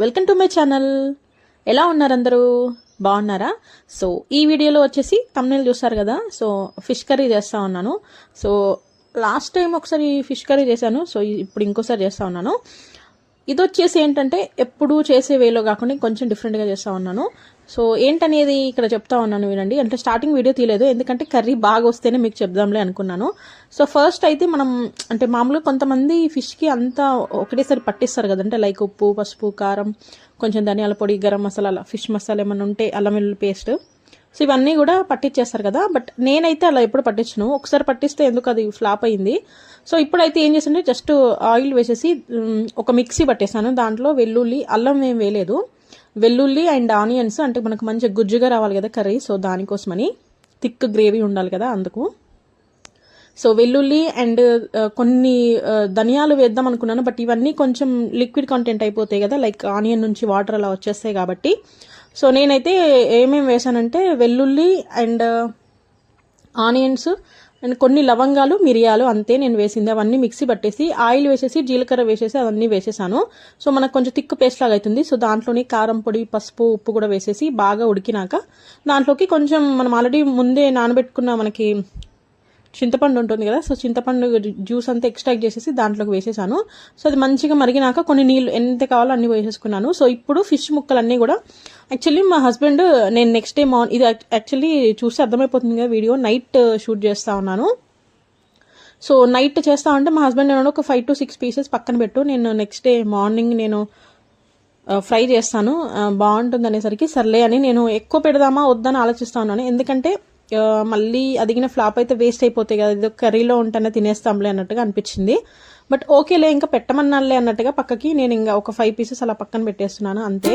Welcome to my channel. ఎలా ఉన్నారు అందరూ? బాగున్నారా? సో ఈ వీడియోలో వచ్చేసి thumbnail చూస్తారు కదా. సో ఫిష్ కర్రీ చేస్తా ఉన్నాను. సో లాస్ట్ టైం ఒకసారి ఫిష్ కర్రీ చేశాను. సో ఇప్పుడు ఇంకోసారి చేస్తా ఉన్నాను. ఇది వచ్చేసి ఏంటంటే ఎప్పుడు చేసే వేలో కాకుండా కొంచెం డిఫరెంట్గా చేస్తా ఉన్నాను. సో ఏంటనేది ఇక్కడ చెప్తా ఉన్నాను వినండి. అంటే స్టార్టింగ్ వీడియో తీయలేదు, ఎందుకంటే కర్రీ బాగా వస్తేనే మీకు చెప్దాంలే అనుకున్నాను. సో ఫస్ట్ అయితే మనం అంటే మామూలుగా కొంతమంది ఫిష్కి అంతా ఒకటేసారి పట్టిస్తారు కదంటే, లైక్ ఉప్పు, పసుపు, కారం, కొంచెం ధనియాల పొడి, గరం మసాలా, ఫిష్ మసాలా ఏమైనా ఉంటే, అల్లం వెల్లుల్లి పేస్ట్, సో ఇవన్నీ కూడా పట్టించేస్తారు కదా. బట్ నేనైతే అలా ఎప్పుడు పట్టించను. ఒకసారి పట్టిస్తే ఎందుకు అది ఫ్లాప్ అయింది. సో ఇప్పుడైతే ఏం చేసింటే జస్ట్ ఆయిల్ వేసేసి ఒక మిక్సీ పట్టేసాను. దాంట్లో వెల్లుల్లి, అల్లం ఏం వేయలేదు, వెల్లుల్లి అండ్ ఆనియన్స్, అంటే మనకు మంచిగా గుజ్జుగా రావాలి కదా కర్రీ, సో దానికోసమని థిక్ గ్రేవీ ఉండాలి కదా అందుకు. సో వెల్లుల్లి అండ్ కొన్ని ధనియాలు వేద్దాం అనుకున్నాను, బట్ ఇవన్నీ కొంచెం లిక్విడ్ కంటెంట్ అయిపోతాయి కదా, లైక్ ఆనియన్ నుంచి వాటర్ అలా వచ్చేస్తాయి కాబట్టి. సో నేనైతే ఏమేమి వేసానంటే వెల్లుల్లి అండ్ ఆనియన్స్ అండ్ కొన్ని లవంగాలు, మిరియాలు, అంతే నేను వేసింది. అవన్నీ మిక్సీ పట్టేసి ఆయిల్ వేసేసి జీలకర్ర వేసేసి అవన్నీ వేసేసాను. సో మనకు కొంచెం థిక్ పేస్ట్ లాగా అవుతుంది. సో దాంట్లోని కారం పొడి, పసుపు, ఉప్పు కూడా వేసేసి బాగా ఉడికినాక దాంట్లోకి కొంచెం మనం ఆల్రెడీ ముందే నానబెట్టుకున్న మనకి చింతపండు ఉంటుంది కదా, సో చింతపండు జ్యూస్ అంతా ఎక్స్ట్రాక్ట్ చేసేసి దాంట్లోకి వేసేసాను. సో అది మంచిగా మరిగినాక కొన్ని నీళ్ళు ఎంత కావాలో అన్ని వేసేసుకున్నాను. సో ఇప్పుడు ఫిష్ ముక్కలన్నీ కూడా యాక్చువల్లీ మా హస్బెండ్, నేను నెక్స్ట్ డే ఇది యాక్చువల్లీ చూసి అర్థమైపోతుంది కదా వీడియో, నైట్ షూట్ చేస్తా ఉన్నాను. సో నైట్ చేస్తా ఉంటే మా హస్బెండ్ నేను ఒక 5 to 6 పీసెస్ పక్కన పెట్టు, నేను నెక్స్ట్ డే మార్నింగ్ నేను ఫ్రై చేస్తాను బాగుంటుంది అనేసరికి సర్లే అని నేను ఎక్కువ పెడదామా వద్దని ఆలోచిస్తా ఉన్నాను. ఎందుకంటే మళ్ళీ అదిగిన ఫ్లాప్ అయితే వేస్ట్ అయిపోతాయి కదా, ఇది కర్రీలో ఉంటేనే తినేస్తాంలే అన్నట్టుగా అనిపించింది. బట్ ఓకేలే ఇంకా పెట్టమన్నాలే అన్నట్టుగా పక్కకి నేను ఇంకా ఒక 5 పీసెస్ అలా పక్కన పెట్టేస్తున్నాను అంతే.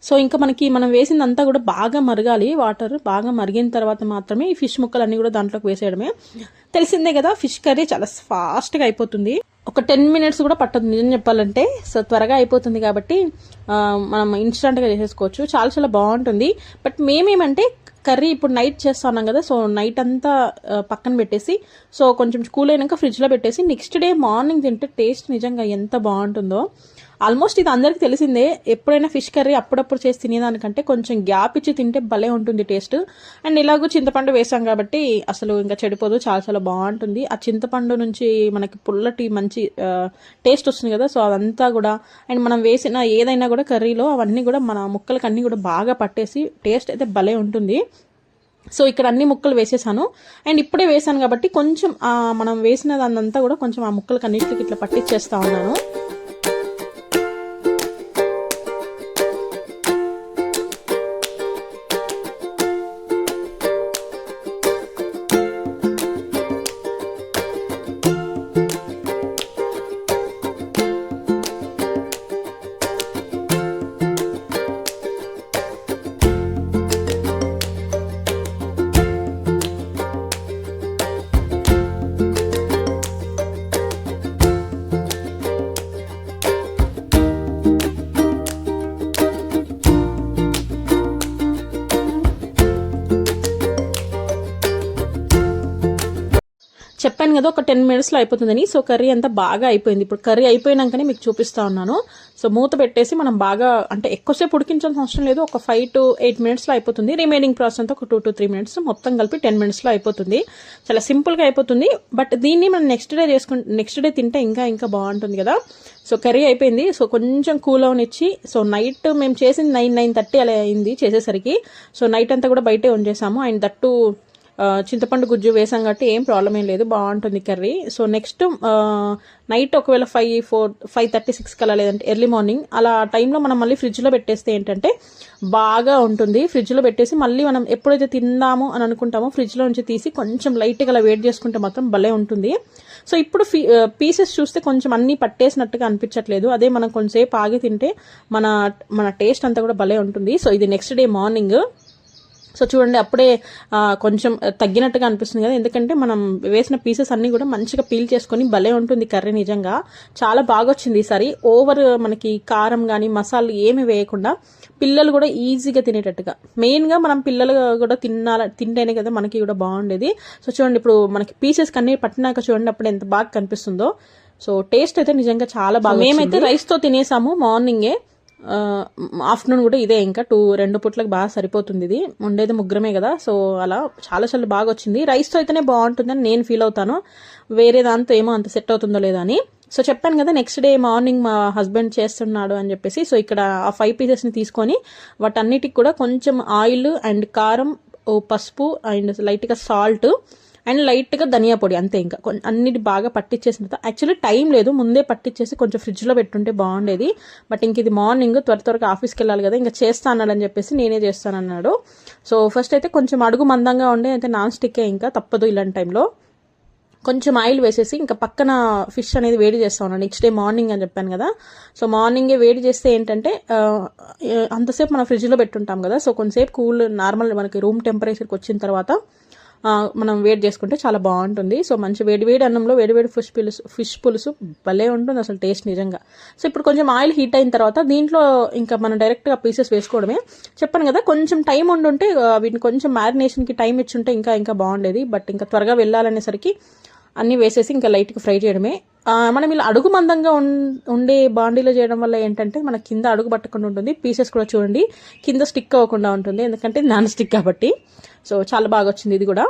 సో ఇంకా మనం వేసిందంతా కూడా బాగా మరగాలి, వాటర్ బాగా మరిగిన తర్వాత మాత్రమే ఈ ఫిష్ ముక్కలన్నీ కూడా దాంట్లోకి వేసేయడమే. తెలిసిందే కదా ఫిష్ కర్రీ చాలా ఫాస్ట్గా అయిపోతుంది, ఒక 10 minutes కూడా పట్టదు నిజం చెప్పాలంటే. సో త్వరగా అయిపోతుంది కాబట్టి మనం ఇన్స్టంట్గా చేసేసుకోవచ్చు, చాలా చాలా బాగుంటుంది. బట్ మేమేమంటే కర్రీ ఇప్పుడు నైట్ చేస్తా ఉన్నాం కదా, సో నైట్ అంతా పక్కన పెట్టేసి సో కొంచెం కూల్ అయినాక ఫ్రిడ్జ్లో పెట్టేసి నెక్స్ట్ డే మార్నింగ్ తింటే టేస్ట్ నిజంగా ఎంత బాగుంటుందో. ఆల్మోస్ట్ ఇది అందరికి తెలిసిందే, ఎప్పుడైనా ఫిష్ కర్రీ అప్పుడప్పుడు చేసి తినేదానికంటే కొంచెం గ్యాప్ ఇచ్చి తింటే భలే ఉంటుంది టేస్ట్. అండ్ ఇలాగూ చింతపండు వేసాం కాబట్టి అసలు ఇంకా చెడిపోదు, చాలా చాలా బాగుంటుంది. ఆ చింతపండు నుంచి మనకి పుల్లటి మంచి టేస్ట్ వస్తుంది కదా, సో అదంతా కూడా అండ్ మనం వేసిన ఏదైనా కూడా కర్రీలో అవన్నీ కూడా మన ముక్కలకి అన్నీ కూడా బాగా పట్టేసి టేస్ట్ అయితే భలే ఉంటుంది. సో ఇక్కడ అన్ని ముక్కలు వేసేసాను అండ్ ఇప్పుడే వేసాను కాబట్టి కొంచెం మనం వేసిన దాన్నంతా కూడా కొంచెం ఆ ముక్కలకి అన్నిటికి ఇట్లా పట్టించేస్తా ఉన్నాను. చెప్పాను కదా ఒక 10 minutesలో అయిపోతుందని. సో కర్రీ అంతా బాగా అయిపోయింది. ఇప్పుడు కర్రీ అయిపోయినాకనే మీకు చూపిస్తా ఉన్నాను. సో మూత పెట్టేసి మనం బాగా అంటే ఎక్కువసేపు ఉడికించాల్సిన అవసరం లేదు, ఒక 5 to 8 minutesలో అయిపోతుంది. రిమైనింగ్ ప్రాసెస్ అంతా ఒక 2 to 3 minutes, మొత్తం కలిపి 10 minutesలో అయిపోతుంది. చాలా సింపుల్గా అయిపోతుంది. బట్ దీన్ని మనం నెక్స్ట్ డే తింటే ఇంకా ఇంకా బాగుంటుంది కదా. సో కర్రీ అయిపోయింది. సో కొంచెం కూల్ అవనిచ్చి సో నైట్ మేము చేసింది 9-9:30 అలా అయింది చేసేసరికి. సో నైట్ అంతా కూడా బయటే ఉంచేసాము. అండ్ దట్టు చింతపండు గుజ్జు వేసాం కాబట్టి ఏం ప్రాబ్లం ఏం లేదు, బాగుంటుంది కర్రీ. సో నెక్స్ట్ నైట్ ఒకవేళ 5:30-6 కల్లా లేదంటే ఎర్లీ మార్నింగ్ అలా టైంలో మనం మళ్ళీ ఫ్రిడ్జ్లో పెట్టేస్తే ఏంటంటే బాగా ఉంటుంది. ఫ్రిడ్జ్లో పెట్టేసి మళ్ళీ మనం ఎప్పుడైతే తిందాము అని అనుకుంటామో ఫ్రిడ్జ్లో నుంచి తీసి కొంచెం లైట్గా అలా వేడి చేసుకుంటే మాత్రం భలే ఉంటుంది. సో ఇప్పుడు పీసెస్ చూస్తే కొంచెం అన్నీ పట్టేసినట్టుగా అనిపించట్లేదు. అదే మనం కొంచెంసేపు ఆగి తింటే మన టేస్ట్ అంతా కూడా భలే ఉంటుంది. సో ఇది నెక్స్ట్ డే మార్నింగ్. సో చూడండి అప్పుడే కొంచెం తగ్గినట్టుగా అనిపిస్తుంది కదా, ఎందుకంటే మనం వేసిన పీసెస్ అన్నీ కూడా మంచిగా పీల్ చేసుకొని భలే ఉంటుంది కర్రీ. నిజంగా చాలా బాగా వచ్చింది ఈసారి. ఓవర్ మనకి కారం కానీ మసాలాలు ఏమి వేయకుండా పిల్లలు కూడా ఈజీగా తినేటట్టుగా, మెయిన్గా మనం పిల్లలు కూడా తింటేనే కదా మనకి కూడా బాగుండేది. సో చూడండి ఇప్పుడు మనకి పీసెస్ కన్నీ పట్టినాక చూడండి అప్పుడు ఎంత బాగా కనిపిస్తుందో. సో టేస్ట్ అయితే నిజంగా చాలా బాగా. మేమైతే రైస్తో తినేసాము మార్నింగే, ఆఫ్టర్నూన్ కూడా ఇదే, ఇంకా 2 పూట్లకు బాగా సరిపోతుంది. ఇది ఉండేది ముగ్గురమే కదా, సో అలా చాలా చాలా బాగా వచ్చింది. రైస్తో అయితేనే బాగుంటుందని నేను ఫీల్ అవుతాను, వేరే దాంతో ఏమో అంత సెట్ అవుతుందో లేదా అని. సో చెప్పాను కదా నెక్స్ట్ డే మార్నింగ్ మా హస్బెండ్ చేస్తున్నాడు అని చెప్పేసి. సో ఇక్కడ ఆ 5 పీసెస్ని తీసుకొని వాటన్నిటికి కూడా కొంచెం ఆయిల్ అండ్ కారం, పసుపు అండ్ లైట్గా సాల్ట్ అండ్ లైట్గా ధనియా పొడి అంతే. ఇంకా అన్నిటి బాగా పట్టించేసిన తర్వాత, యాక్చువల్లీ టైం లేదు, ముందే పట్టించేసి కొంచెం ఫ్రిడ్జ్లో పెట్టుంటే బాగుండేది. బట్ ఇంక ఇది మార్నింగ్ త్వరగా ఆఫీస్కి వెళ్ళాలి కదా, ఇంకా చేస్తా అన్నాడని చెప్పేసి నేనే చేస్తానన్నాడు. సో ఫస్ట్ అయితే కొంచెం అడుగు మందంగా ఉండే అయితే నాన్ స్టిక్కే, ఇంకా తప్పదు ఇలాంటి టైంలో. కొంచెం ఆయిల్ వేసేసి ఇంకా పక్కన ఫిష్ అనేది వేడి చేస్తా ఉన్నాను నెక్స్ట్ డే మార్నింగ్ అని చెప్పాను కదా. సో మార్నింగే వేడి చేస్తే ఏంటంటే అంతసేపు మనం ఫ్రిడ్జ్లో పెట్టుంటాం కదా, సో కొంతసేపు కూల్ నార్మల్ మనకి రూమ్ టెంపరేచర్కి వచ్చిన తర్వాత మనం వేడి చేసుకుంటే చాలా బాగుంటుంది. సో మంచి వేడివేడి అన్నంలో వేడివేడి ఫిష్ పులుసు భలే ఉంటుంది అసలు టేస్ట్ నిజంగా. సో ఇప్పుడు కొంచెం ఆయిల్ హీట్ అయిన తర్వాత దీంట్లో ఇంకా మనం డైరెక్ట్గా పీసెస్ వేసుకోవడమే. చెప్పాను కదా కొంచెం టైం ఉండుంటే వీటిని కొంచెం మ్యారినేషన్కి టైం ఇచ్చుంటే ఇంకా బాగుండేది. బట్ ఇంకా త్వరగా వెళ్ళాలనేసరికి అన్నీ వేసేసి ఇంకా లైట్గా ఫ్రై చేయడమే. మనం ఇలా అడుగు మందంగా ఉండే బాండీలో చేయడం వల్ల ఏంటంటే మన కింద అడుగు పట్టకుండా ఉంటుంది, పీసెస్ కూడా చూడండి కింద స్టిక్ అవ్వకుండా ఉంటుంది, ఎందుకంటే నాన్ స్టిక్ కాబట్టి. సో చాలా బాగా వచ్చింది ఇది కూడా.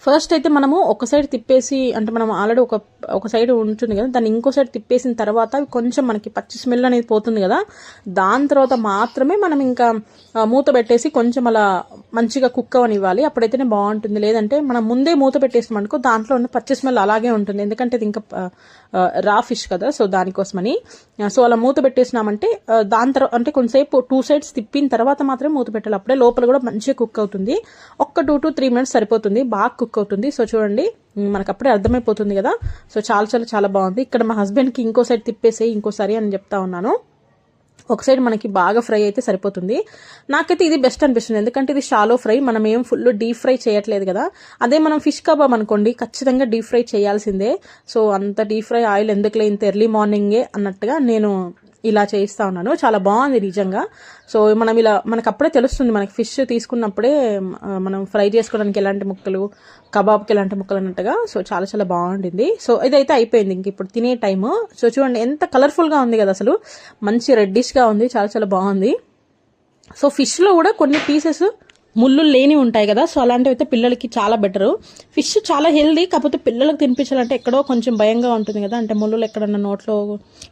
ఫస్ట్ అయితే మనము ఒక సైడ్ తిప్పేసి, అంటే మనం ఆల్రెడీ ఒక సైడ్ ఉంటుంది కదా, దాన్ని ఇంకో సైడ్ తిప్పేసిన తర్వాత కొంచెం మనకి పచ్చి స్మెల్ అనేది పోతుంది కదా, దాని తర్వాత మాత్రమే మనం ఇంకా మూత పెట్టేసి కొంచెం అలా మంచిగా కుక్ అవనివ్వాలి, అప్పుడైతేనే బాగుంటుంది. లేదంటే మనం ముందే మూత పెట్టేస్తాం అనుకో దాంట్లో ఉన్న పచ్చి స్మెల్ అలాగే ఉంటుంది, ఎందుకంటే ఇది ఇంకా రా ఫిష్ కదా, సో దానికోసమని. సో అలా మూత పెట్టేసినామంటే దాని తర్వాత అంటే కొంతసేపు 2 sides తిప్పిన తర్వాత మాత్రమే మూత పెట్టాలి, అప్పుడే లోపల కూడా మంచిగా కుక్ అవుతుంది. ఒక్క 2 to 3 minutes సరిపోతుంది, బాగా కుక్ అవుతుంది. సో చూడండి మనకు అప్పుడే అర్థమైపోతుంది కదా. సో చాలా చాలా చాలా బాగుంది. ఇక్కడ మా హస్బెండ్కి ఇంకో సైడ్ తిప్పేసి ఇంకోసారి అని చెప్తా ఉన్నాను. ఒక సైడ్ మనకి బాగా ఫ్రై అయితే సరిపోతుంది. నాకైతే ఇది బెస్ట్ అనిపిస్తుంది, ఎందుకంటే ఇది షాలో ఫ్రై, మనం ఏం ఫుల్ డీప్ ఫ్రై చేయట్లేదు కదా. అదే మనం ఫిష్ కబాబ్ అనుకోండి ఖచ్చితంగా డీప్ ఫ్రై చేయాల్సిందే. సో అంత డీప్ ఫ్రై ఆయిల్ ఎందుకులే ఇంత ఎర్లీ మార్నింగే అన్నట్టుగా నేను ఇలా చేయిస్తా ఉన్నాను. చాలా బాగుంది నిజంగా. సో మనం ఇలా మనకు అప్పుడే తెలుస్తుంది, మనకి ఫిష్ తీసుకున్నప్పుడే మనం ఫ్రై చేసుకోవడానికి ఎలాంటి ముక్కలు, కబాబ్కి ఎలాంటి ముక్కలు అన్నట్టుగా. సో చాలా చాలా బాగుండింది. సో ఇదైతే అయిపోయింది, ఇంక ఇప్పుడు తినే టైము. సో చూడండి ఎంత కలర్ఫుల్గా ఉంది కదా, అసలు మంచి రెడ్డిష్గా ఉంది, చాలా చాలా బాగుంది. సో ఫిష్లో కూడా కొన్ని పీసెస్ ముళ్ళు లేని ఉంటాయి కదా, సో అలాంటివి అయితే పిల్లలకి చాలా బెటరు. ఫిష్ చాలా హెల్దీ, కాకపోతే పిల్లలకు తినిపించాలంటే ఎక్కడో కొంచెం భయంగా ఉంటుంది కదా, అంటే ముళ్ళులు ఎక్కడన్నా నోట్లో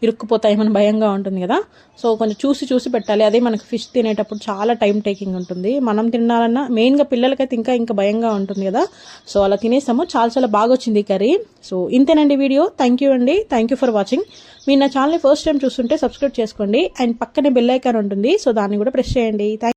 ఇరుక్కుపోతాయేమని భయంగా ఉంటుంది కదా. సో కొంచెం చూసి చూసి పెట్టాలి. అదే మనకి ఫిష్ తినేటప్పుడు చాలా టైం టేకింగ్ ఉంటుంది. మనం తినాలన్నా మెయిన్గా పిల్లలకైతే ఇంకా భయంగా ఉంటుంది కదా. సో అలా తినేసాము. చాలా చాలా బాగా వచ్చింది కర్రీ. సో ఇంతేనండి video. Thank you for watching. మీరు నా ఛానల్ని ఫస్ట్ టైం చూస్తుంటే సబ్స్క్రైబ్ చేసుకోండి, అండ్ పక్కనే బెల్ ఐకాన్ ఉంటుంది, సో దాన్ని కూడా ప్రెస్ చేయండి.